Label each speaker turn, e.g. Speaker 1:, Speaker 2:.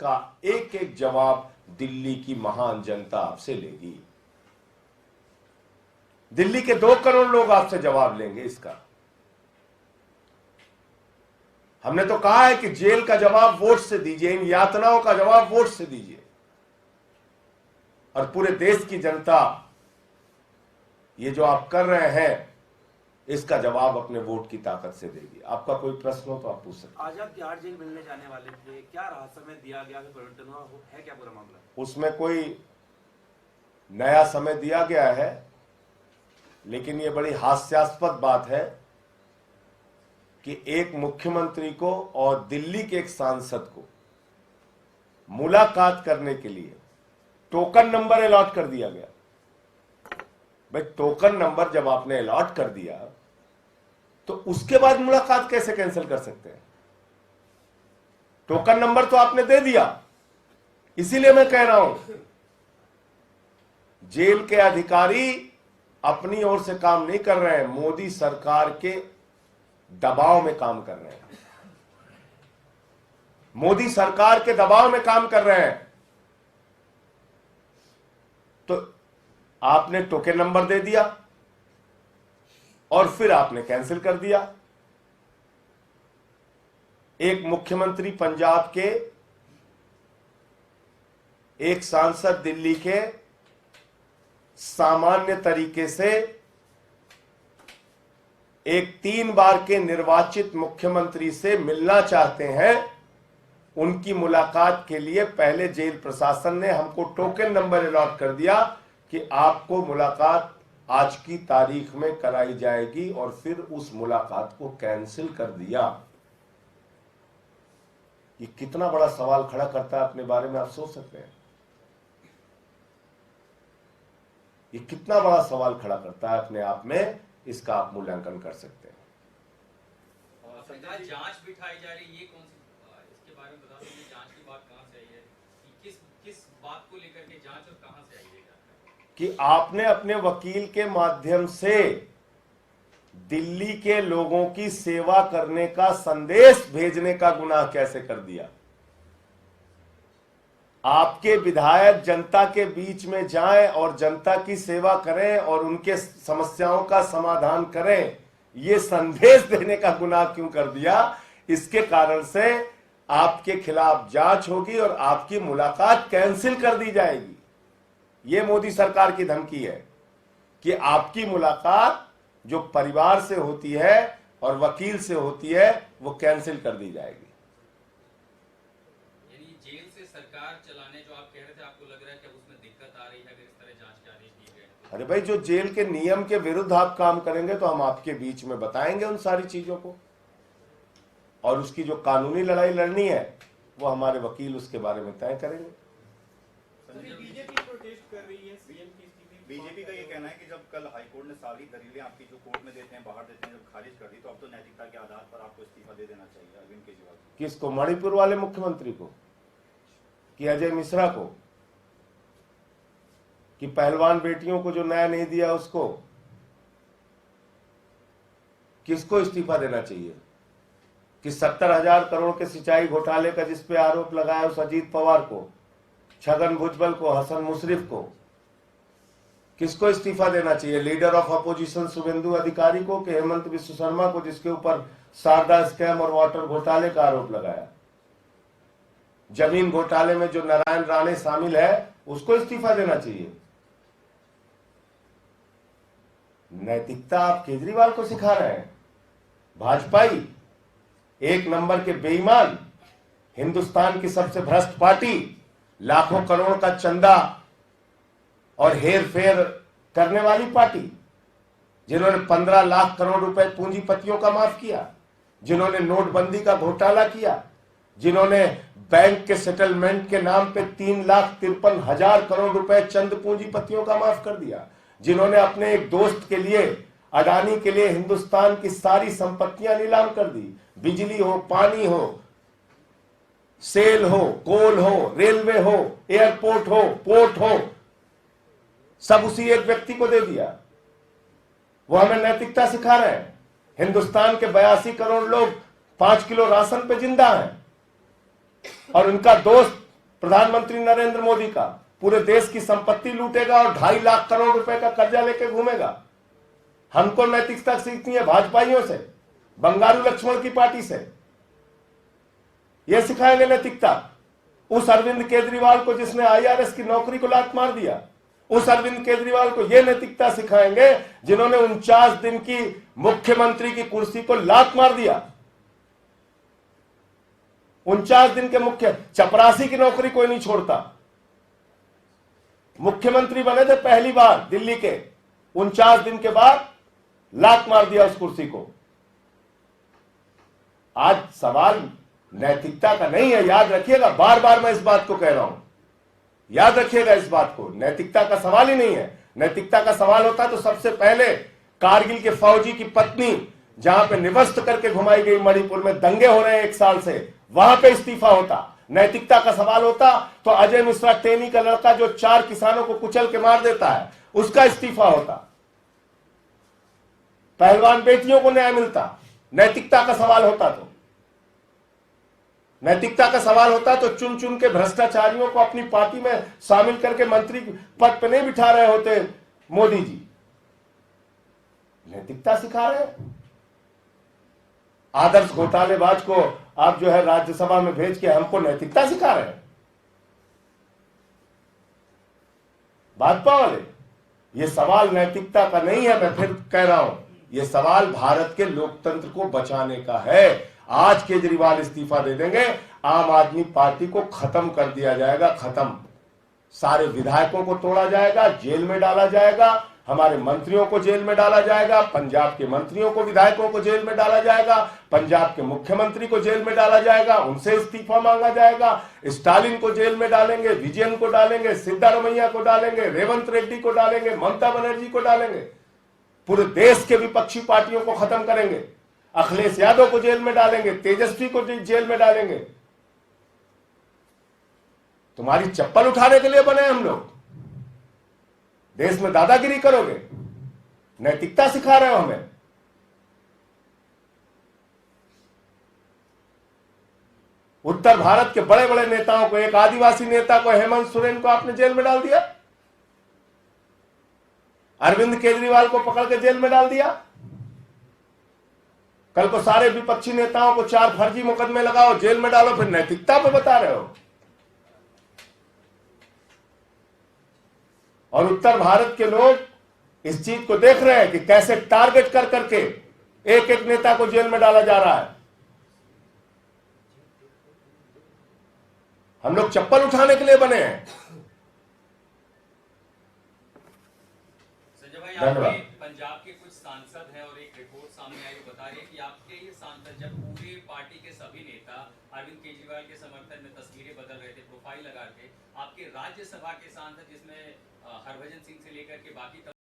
Speaker 1: इसका एक एक जवाब दिल्ली की महान जनता आपसे लेगी। दिल्ली के 2 करोड़ लोग आपसे जवाब लेंगे इसका। हमने तो कहा है कि जेल का जवाब वोट से दीजिए, इन यातनाओं का जवाब वोट से दीजिए, और पूरे देश की जनता ये जो आप कर रहे हैं इसका जवाब अपने वोट की ताकत से देगी। आपका कोई प्रश्न हो तो आप पूछ सकते हैं।
Speaker 2: आज आप तिहाड़ जेल मिलने जाने वाले थे, क्या राहत समय दिया गया, परिवर्तन हुआ है क्या पूरा मामला?
Speaker 1: उसमें कोई नया समय दिया गया है, लेकिन ये बड़ी हास्यास्पद बात है कि एक मुख्यमंत्री को और दिल्ली के एक सांसद को मुलाकात करने के लिए टोकन नंबर अलॉट कर दिया गया। भाई टोकन नंबर जब आपने अलॉट कर दिया तो उसके बाद मुलाकात कैसे कैंसिल कर सकते हैं? टोकन नंबर तो आपने दे दिया। इसीलिए मैं कह रहा हूं जेल के अधिकारी अपनी ओर से काम नहीं कर रहे हैं, मोदी सरकार के दबाव में काम कर रहे हैं, मोदी सरकार के दबाव में काम कर रहे हैं। तो आपने टोकन नंबर दे दिया और फिर आपने कैंसिल कर दिया। एक मुख्यमंत्री पंजाब के, एक सांसद दिल्ली के सामान्य तरीके से एक 3 बार के निर्वाचित मुख्यमंत्री से मिलना चाहते हैं। उनकी मुलाकात के लिए पहले जेल प्रशासन ने हमको टोकन नंबर अलॉट कर दिया कि आपको मुलाकात आज की तारीख में कराई जाएगी, और फिर उस मुलाकात को कैंसिल कर दिया। ये कितना बड़ा सवाल खड़ा करता है अपने बारे में, आप सोच सकते हैं? ये कितना बड़ा सवाल खड़ा करता है अपने आप में, इसका आप मूल्यांकन कर सकते हैं।
Speaker 3: जांच बिठाई जा रही है, ये कौन सी, इसके बारे में बता दीजिए। जांच की बात कहां से आई है, कि किस बात को लेकर के जांच और कहां से आई है?
Speaker 1: कि आपने अपने वकील के माध्यम से दिल्ली के लोगों की सेवा करने का संदेश भेजने का गुनाह कैसे कर दिया? आपके विधायक जनता के बीच में जाएं और जनता की सेवा करें और उनके समस्याओं का समाधान करें, ये संदेश देने का गुनाह क्यों कर दिया? इसके कारण से आपके खिलाफ जांच होगी और आपकी मुलाकात कैंसिल कर दी जाएगी। ये मोदी सरकार की धमकी है कि आपकी मुलाकात जो परिवार से होती है और वकील से होती है वो कैंसिल कर दी जाएगी।
Speaker 3: यानी जेल से सरकार चलाने जो आप कह रहे थे, आपको लग रहा है कि अब उसमें दिक्कत आ रही है अगर इस तरह जांच के आदेश दिए गए?
Speaker 1: अरे भाई, जो जेल के नियम के विरुद्ध आप काम करेंगे तो हम आपके बीच में बताएंगे उन सारी चीजों को, और उसकी जो कानूनी लड़ाई लड़नी है वो हमारे वकील उसके बारे में तय करेंगे।
Speaker 4: बीजेपी प्रोटेस्ट कर रही है सीएम की स्थिति। बीजेपी का ये कहना है कि जब कल हाईकोर्ट ने सारी दलीलें आपकी जो कोर्ट में देते हैं, बाहर देते हैं, जब खारिज कर दी, तो अब तो नैतिकता के आधार पर आपको इस्तीफा दे देना चाहिए अरविंद केजरीवाल।
Speaker 1: किसको? मणिपुर वाले मुख्यमंत्री को, कि अजय मिश्रा को, कि पहलवान बेटियों को जो न्याय नहीं दिया उसको? किसको इस्तीफा देना चाहिए? कि 70,000 करोड़ के सिंचाई घोटाले का जिसपे आरोप लगाया उस अजीत पवार को, छगन भुजबल को, हसन मुशर्रफ को? किसको इस्तीफा देना चाहिए? लीडर ऑफ अपोजिशन शुभेंदु अधिकारी को कि हेमंत बिस्व शर्मा को, जिसके ऊपर शारदा स्कैम और वाटर घोटाले का आरोप लगाया? जमीन घोटाले में जो नारायण राणे शामिल है उसको इस्तीफा देना चाहिए? नैतिकता आप केजरीवाल को सिखा रहे हैं। भाजपाई, एक नंबर के बेईमान, हिंदुस्तान की सबसे भ्रष्ट पार्टी, लाखों करोड़ का चंदा और हेर फेर करने वाली पार्टी, जिन्होंने 15 लाख करोड़ रुपए पूंजीपतियों का माफ किया, जिन्होंने नोटबंदी का घोटाला किया, जिन्होंने बैंक के सेटलमेंट के नाम पे 3,53,000 करोड़ रुपए चंद पूंजीपतियों का माफ कर दिया, जिन्होंने अपने एक दोस्त के लिए, अडानी के लिए, हिंदुस्तान की सारी संपत्तियां नीलाम कर दी। बिजली हो, पानी हो, सेल हो, कोल हो, रेलवे हो, एयरपोर्ट हो, पोर्ट हो, सब उसी एक व्यक्ति को दे दिया। वो हमें नैतिकता सिखा रहे हैं। हिंदुस्तान के 82 करोड़ लोग 5 किलो राशन पे जिंदा हैं और उनका दोस्त प्रधानमंत्री नरेंद्र मोदी का, पूरे देश की संपत्ति लूटेगा और 2.5 लाख करोड़ रुपए का कर्जा लेके घूमेगा। हमको नैतिकता सीखनी है भाजपाइयों से, बंगारू लक्ष्मण की पार्टी से। यह सिखाएंगे नैतिकता। उस अरविंद केजरीवाल को जिसने IRS की नौकरी को लात मार दिया, उस अरविंद केजरीवाल को यह नैतिकता सिखाएंगे जिन्होंने 49 दिन की मुख्यमंत्री की कुर्सी को लात मार दिया। 49 दिन के मुख्य, चपरासी की नौकरी कोई नहीं छोड़ता। मुख्यमंत्री बने थे पहली बार दिल्ली के, 49 दिन के बाद लात मार दिया उस कुर्सी को। आज सवाल नैतिकता का नहीं है, याद रखिएगा, बार बार मैं इस बात को कह रहा हूं, याद रखिएगा इस बात को। नैतिकता का सवाल ही नहीं है। नैतिकता का सवाल होता तो सबसे पहले कारगिल के फौजी की पत्नी जहां पे निवस्त करके घुमाई गई, मणिपुर में दंगे हो रहे हैं 1 साल से, वहां पे इस्तीफा होता। नैतिकता का सवाल होता तो अजय मिश्रा टेनी का लड़का जो 4 किसानों को कुचल के मार देता है, उसका इस्तीफा होता। पहलवान बेटियों को न्याय मिलता। नैतिकता का सवाल होता तो, नैतिकता का सवाल होता तो चुन चुन के भ्रष्टाचारियों को अपनी पार्टी में शामिल करके मंत्री पद पर नहीं बिठा रहे होते मोदी जी। नैतिकता सिखा रहे हैं। आदर्श घोटालेबाज को आप जो है राज्यसभा में भेज के हमको नैतिकता सिखा रहे हैं भाजपा वाले। ये सवाल नैतिकता का नहीं है, मैं फिर कह रहा हूं, ये सवाल भारत के लोकतंत्र को बचाने का है। आज केजरीवाल इस्तीफा दे देंगे, आम आदमी पार्टी को खत्म कर दिया जाएगा, खत्म। सारे विधायकों को तोड़ा जाएगा, जेल में डाला जाएगा, हमारे मंत्रियों को जेल में डाला जाएगा, पंजाब के मंत्रियों को, विधायकों को जेल में डाला जाएगा, पंजाब के मुख्यमंत्री को जेल में डाला जाएगा, उनसे इस्तीफा मांगा जाएगा, स्टालिन को जेल में डालेंगे, विजयन को डालेंगे, सिद्धारमैया को डालेंगे, रेवंत रेड्डी को डालेंगे, ममता बनर्जी को डालेंगे, पूरे देश के विपक्षी पार्टियों को खत्म करेंगे, अखिलेश यादव को जेल में डालेंगे, तेजस्वी को जेल में डालेंगे। तुम्हारी चप्पल उठाने के लिए बने हम लोग? देश में दादागिरी करोगे? नैतिकता सिखा रहे हो हमें। उत्तर भारत के बड़े बड़े नेताओं को, एक आदिवासी नेता को, हेमंत सोरेन को आपने जेल में डाल दिया, अरविंद केजरीवाल को पकड़ के जेल में डाल दिया। कल को सारे विपक्षी नेताओं को 4 फर्जी मुकदमे लगाओ, जेल में डालो, फिर नैतिकता पे बता रहे हो। और उत्तर भारत के लोग इस चीज को देख रहे हैं कि कैसे टारगेट कर करके एक एक नेता को जेल में डाला जा रहा है। हम लोग चप्पल उठाने के लिए बने हैं।
Speaker 3: संजय भाई, आपके पंजाब के कुछ सांसद हैं और एक रिपोर्ट सामने आई, बता रही है कि आपके ये सांसद जब पूरे पार्टी के सभी नेता अरविंद केजरीवाल के समर्थन में तस्वीरें बदल रहे थे, प्रोफाइल लगा रहे थे, आपके राज्यसभा के सांसद जिसमें हरभजन सिंह से लेकर के बाकी